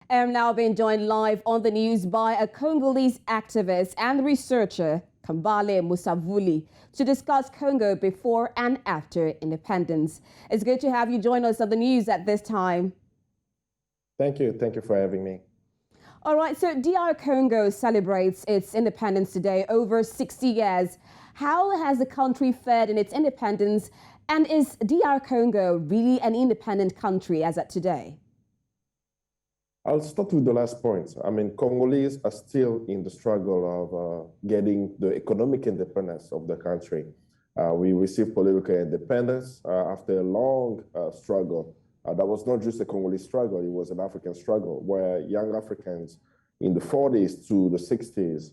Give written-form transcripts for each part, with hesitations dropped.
I'm now being joined live on the news by a Congolese activist and researcher, Kambale Musavuli, to discuss Congo before and after independence. It's good to have you join us on the news at this time. Thank you. Thank you for having me. All right, so D.R Congo celebrates its independence today, over 60 years. How has the country fared in its independence? And is D.R Congo really an independent country as at today? I'll start with the last point. Congolese are still in the struggle of getting the economic independence of the country. We received political independence after a long struggle. That was not just a Congolese struggle, it was an African struggle where young Africans in the 40s to the 60s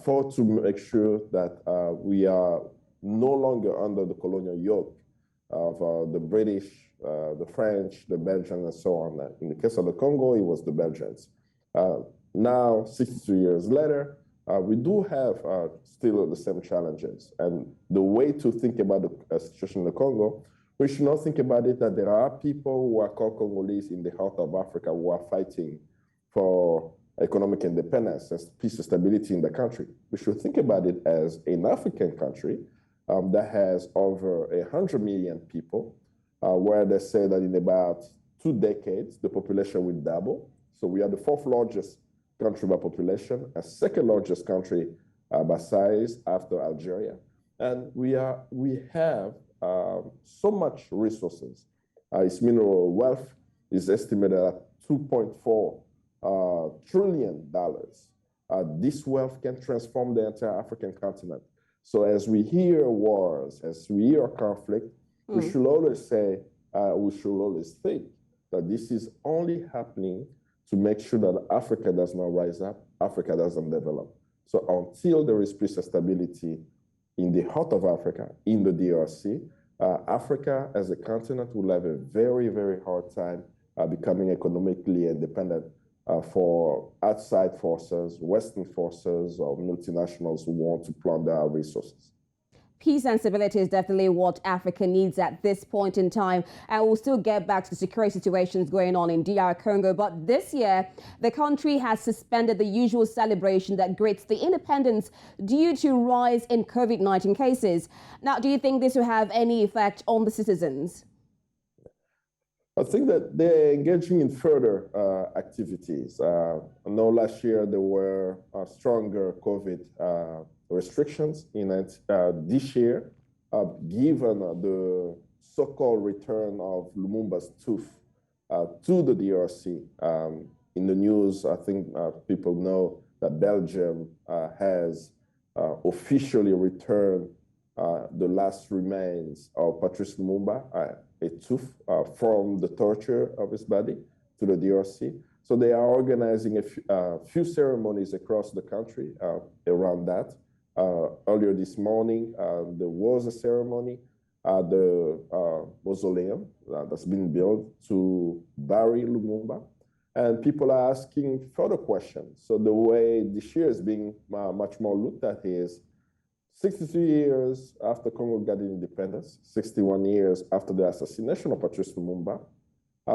fought to make sure that we are no longer under the colonial yoke of the British, the French, the Belgians, and so on. In the case of the Congo, it was the Belgians. Now, 62 years later, we do have still the same challenges. And the way to think about the situation in the Congo, we should not think about it that there are people who are called Congolese in the heart of Africa who are fighting for economic independence and peace and stability in the country. We should think about it as an African country that has over 100 million people, where they say that in about 2 decades, the population will double. So we are the 4th largest country by population, and 2nd largest country by size after Algeria. And we have so much resources. Its mineral wealth is estimated at $2.4 trillion. This wealth can transform the entire African continent. So as we hear wars, as we hear conflict, we should always say, we should always think that this is only happening to make sure that Africa does not rise up, Africa doesn't develop. So until there is peace and stability in the heart of Africa, in the DRC, Africa as a continent will have a very, very hard time becoming economically independent for outside forces, Western forces, or multinationals who want to plunder our resources. Peace and stability is definitely what Africa needs at this point in time. And we'll still get back to the security situations going on in D.R Congo. But this year, the country has suspended the usual celebration that greets the independence due to rise in COVID-19 cases. Now, do you think this will have any effect on the citizens? I think that they're engaging in further activities. I know last year there were stronger COVID restrictions in it. This year, given the so-called return of Lumumba's tooth to the DRC, in the news, I think people know that Belgium has officially returned the last remains of Patrice Lumumba, a tooth from the torture of his body, to the DRC. So they are organizing a few ceremonies across the country around that. Earlier this morning, there was a ceremony at the mausoleum that's been built to bury Lumumba. And people are asking further questions. So the way this year is being much more looked at is 62 years after Congo got independence, 61 years after the assassination of Patrice Lumumba,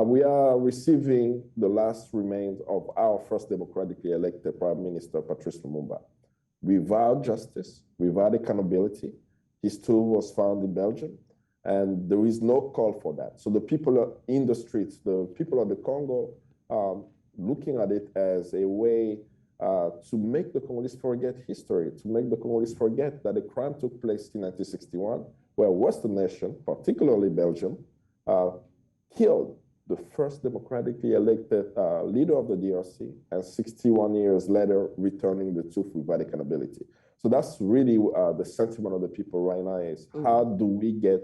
we are receiving the last remains of our first democratically elected Prime Minister, Patrice Lumumba. Without justice, without accountability, his tooth was found in Belgium, and there is no call for that. So the people in the streets, the people of the Congo, looking at it as a way to make the Congolese forget history, to make the Congolese forget that a crime took place in 1961, where a Western nation, particularly Belgium, killed the first democratically elected leader of the DRC, and 61 years later, returning the tooth without accountability. So that's really the sentiment of the people right now is, how do we get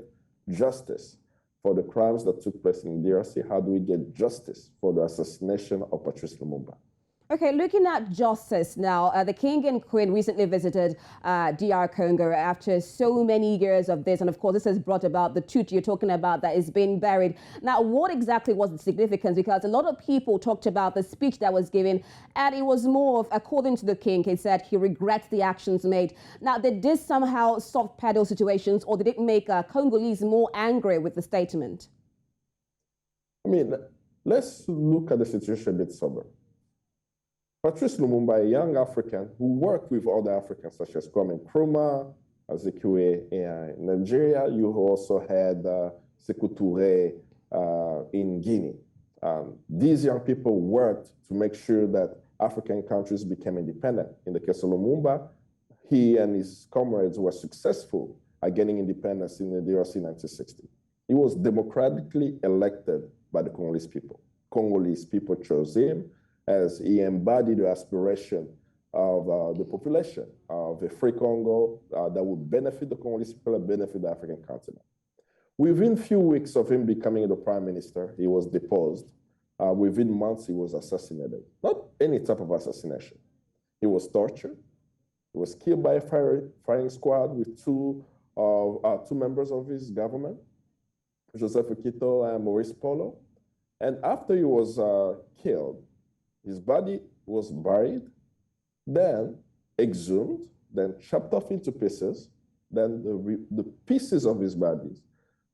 justice for the crimes that took place in the DRC? How do we get justice for the assassination of Patrice Lumumba? Okay, looking at justice now, the King and Queen recently visited D.R Congo after so many years of this. And of course, this has brought about the tooth you're talking about that is being buried. Now, what exactly was the significance? Because a lot of people talked about the speech that was given, and it was more of, according to the King, he said he regrets the actions made. Now, did this somehow soft pedal situations, or did it make Congolese more angry with the statement? I mean, let's look at the situation a bit sober. Patrice Lumumba, a young African who worked with other Africans such as Kwame Nkrumah, Azikiwe in Nigeria. You also had Sékou Touré in Guinea. These young people worked to make sure that African countries became independent. In the case of Lumumba, he and his comrades were successful at getting independence in the DRC in 1960. He was democratically elected by the Congolese people. Congolese people chose him as he embodied the aspiration of the population of a free Congo that would benefit the Congolese people and benefit the African continent. Within a few weeks of him becoming the prime minister, he was deposed. Within months, he was assassinated. Not any type of assassination. He was tortured. He was killed by a firing squad with two members of his government, Joseph Okito and Maurice Polo. And after he was killed, his body was buried, then exhumed, then chopped off into pieces. Then the pieces of his body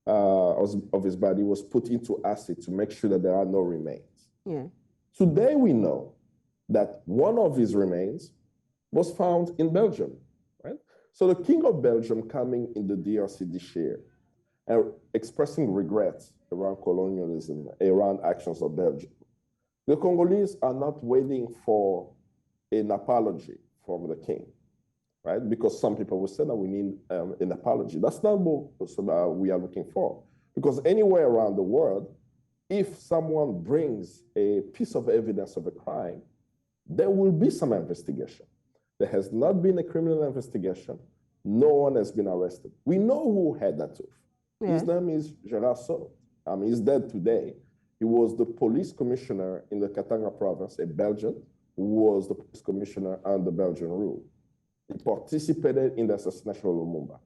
was put into acid to make sure that there are no remains. Yeah. Today we know that one of his remains was found in Belgium, right? So the King of Belgium coming in the DRC this year and expressing regrets around colonialism, around actions of Belgium. The Congolese are not waiting for an apology from the king, right? Because some people will say that we need an apology. That's not what we are looking for. Because anywhere around the world, if someone brings a piece of evidence of a crime, there will be some investigation. There has not been a criminal investigation. No one has been arrested. We know who had that tooth. Yeah. His name is Gerard Saut. He's dead today. He was the police commissioner in the Katanga province, a Belgian, who was the police commissioner under Belgian rule. He participated in the assassination of Lumumba.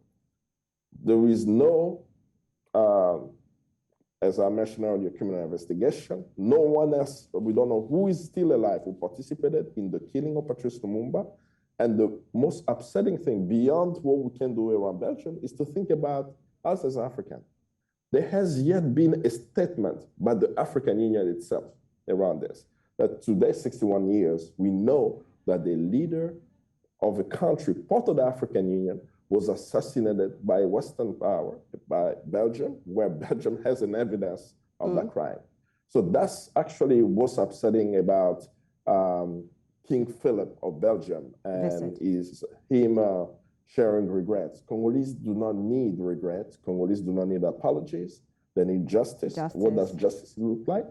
There is no, as I mentioned earlier, criminal investigation. No one else, we don't know who is still alive who participated in the killing of Patrice Lumumba. And the most upsetting thing, beyond what we can do around Belgium, is to think about us as Africans. There has yet been a statement by the African Union itself around this, that today, 61 years, we know that the leader of a country, part of the African Union, was assassinated by a Western power, by Belgium, where Belgium has an evidence of that crime. So that's actually what's upsetting about King Philip of Belgium and him sharing regrets. Congolese do not need regrets. Congolese do not need apologies. They need justice. What does justice look like?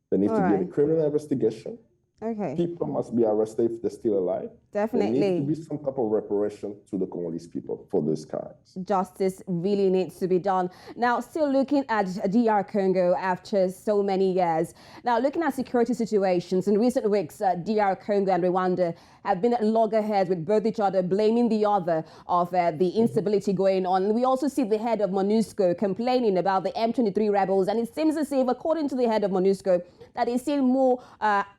There needs to be a criminal investigation. Okay. People must be arrested if they're still alive. Definitely. There needs to be some type of reparation to the Congolese people for those crimes. Justice really needs to be done. Now, still looking at D.R Congo after so many years. Now, looking at security situations, in recent weeks, D.R Congo and Rwanda have been at loggerheads with both each other, blaming the other of the instability going on. We also see the head of MONUSCO complaining about the M23 rebels, and it seems as if, according to the head of MONUSCO, that they seem more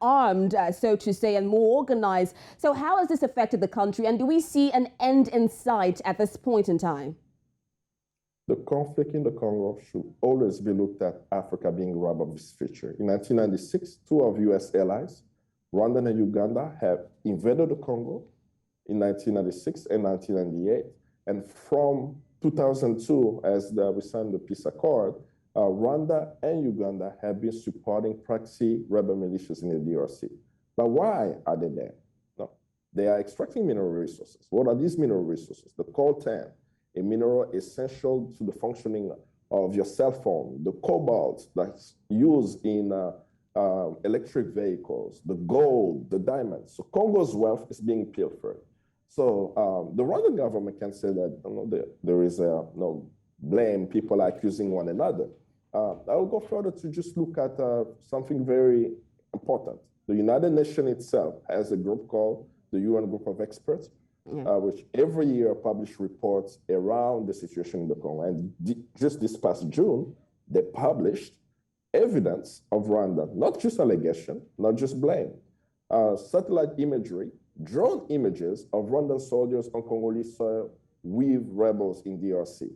armed, so to say, and more organized. So how has this affected the country, and do we see an end in sight at this point in time? The conflict in the Congo should always be looked at Africa being robbed of its future. In 1996, two of U.S. allies, Rwanda and Uganda, have invaded the Congo in 1996 and 1998. And from 2002, as we signed the peace accord, Rwanda and Uganda have been supporting proxy rebel militias in the DRC. But why are they there? No, they are extracting mineral resources. What are these mineral resources? The coltan, a mineral essential to the functioning of your cell phone, the cobalt that's used in electric vehicles, the gold, the diamonds. So Congo's wealth is being pilfered. So the Rwandan government can say that there is no blame, people are accusing one another. I'll go further to just look at something very important. The United Nations itself has a group called the UN Group of Experts, which every year publish reports around the situation in the Congo. And just this past June, they published evidence of Rwanda, not just allegation, not just blame, satellite imagery, drone images of Rwandan soldiers on Congolese soil with rebels in DRC.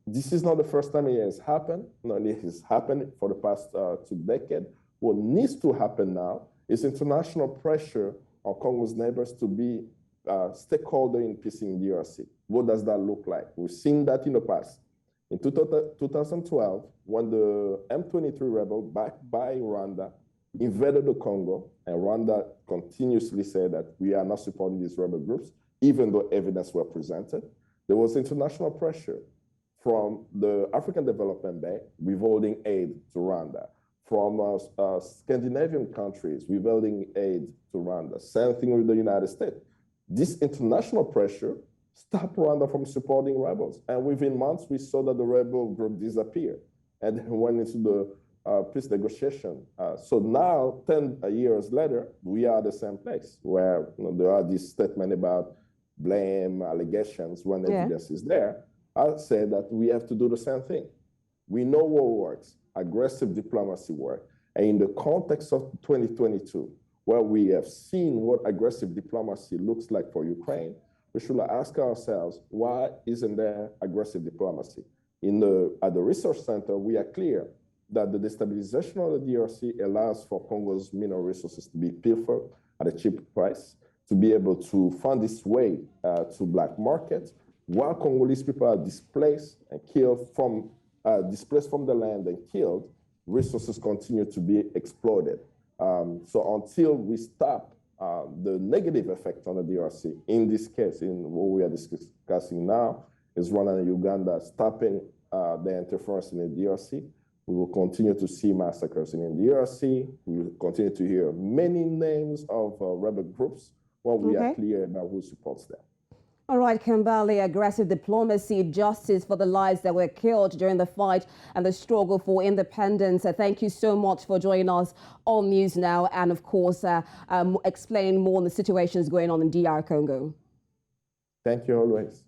This is not the first time it has happened. No, it has happened for the past 2 decades. What needs to happen now is international pressure on Congo's neighbors to be stakeholder in peace in DRC. What does that look like? We've seen that in the past. In 2012, when the M23 rebel, backed by Rwanda, invaded the Congo, and Rwanda continuously said that we are not supporting these rebel groups, even though evidence were presented, there was international pressure from the African Development Bank withholding aid to Rwanda, from Scandinavian countries withholding aid to Rwanda. Same thing with the United States. This international pressure stopped Rwanda from supporting rebels. And within months, we saw that the rebel group disappeared and went into the peace negotiation. So now, 10 years later, we are at the same place where there are these statements about blame, allegations, when evidence is there. I say that we have to do the same thing. We know what works. Aggressive diplomacy works. And in the context of 2022, where we have seen what aggressive diplomacy looks like for Ukraine, we should ask ourselves, why isn't there aggressive diplomacy? At the research center, we are clear that the destabilization of the DRC allows for Congo's mineral resources to be pilfered at a cheap price, to be able to find its way to black markets, while Congolese people are displaced and killed from, displaced from the land and killed, resources continue to be exploited. So until we stop the negative effect on the DRC, in this case, in what we are discussing now, is Rwanda and Uganda stopping the interference in the DRC, we will continue to see massacres in the DRC. We will continue to hear many names of rebel groups when we are clear about who supports them. All right, Kambale, aggressive diplomacy, justice for the lives that were killed during the fight and the struggle for independence. Thank you so much for joining us on News Now and, of course, explaining more on the situations going on in D.R Congo. Thank you always.